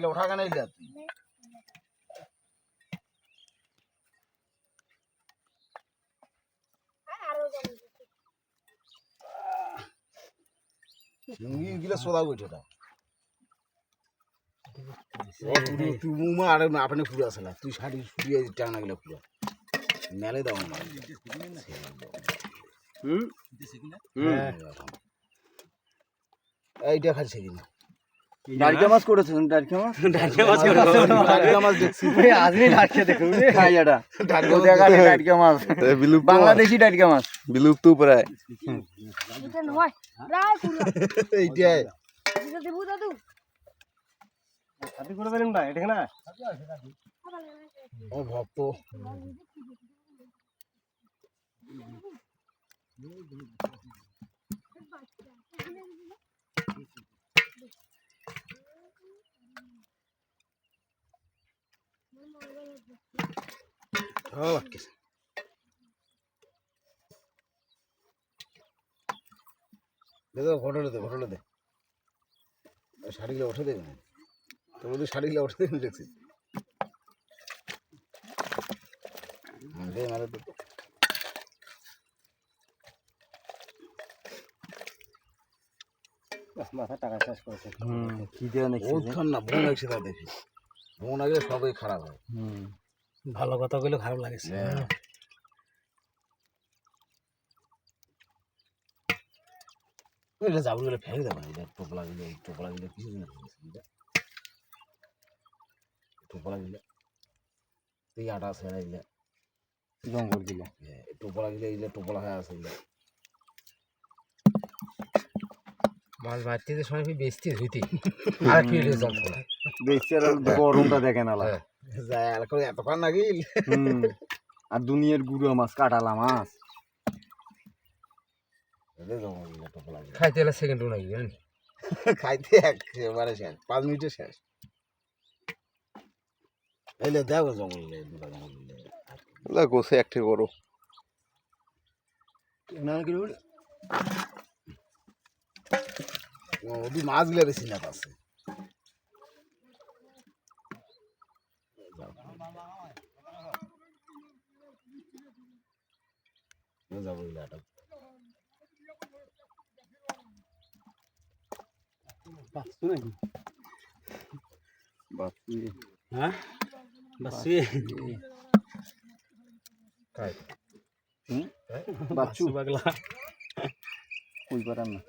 শাড়িগুলো ওঠা কেন ইলে গিলা সোদা বইটা তুই মুমা আর আপনি পুরো আসে না তুই শাড়ি ফুরিয়ে টানা গেলে পুরো মেলে দাও না এইটা খাচ্ছে কিনা ডারকা মাছ করেছেন ডারকা মাছ ডারকা মাছ দেখছি আজকে ডারকা দেখুন খাই এটা ডারকা মাছ বাংলাদেশি ডারকা মাছ বিলুপ্ত প্রায় এইটাই সাথে করে দিলেন না এটা না ও ভক্ত ঘটলে দে শাড়িগুলো উঠে দেবে না তোর শাড়িগুলো উঠে দেবে দেখছি মাথা টাকা শেষ করেছে কি দেওয়া নাকি না বোন লাগছে তা দেখি বোন আগে সবই খারাপ হয় ভালো কথা বলে খারাপ লাগছে এটা যাবো গেলে ফেলে দেবো না এটা টোপলা গেলে কিছু দিন টোপলা গেলে তুই আটা আছে না এগুলা জঙ্গল গিলা টোপলা গেলে এগুলা টোপলা হয়ে আছে এগুলা মাছ মারতে সময় বেচতে ধুইতে আর কি রেজাল্ট হলো বেচতে আর গরমটা দেখেন আলা যায় আর করে এতক্ষণ নাকি আর দুনিয়ার গুড়ো মাছ কাটালা মাছ খাইতে এলে সেকেন্ড নাকি জানেন খাইতে একেবারে শেষ 5 মিনিটে শেষ এলে দেখো জঙ্গল গোছে একটা করো না কি বলে ওদি মাছগুলো বেশি না আছে যাবো ইলাটা বাসু নাকি বাসু হ্যাঁ বাসু কাই বাচ্চু বাগলা কই পারাম না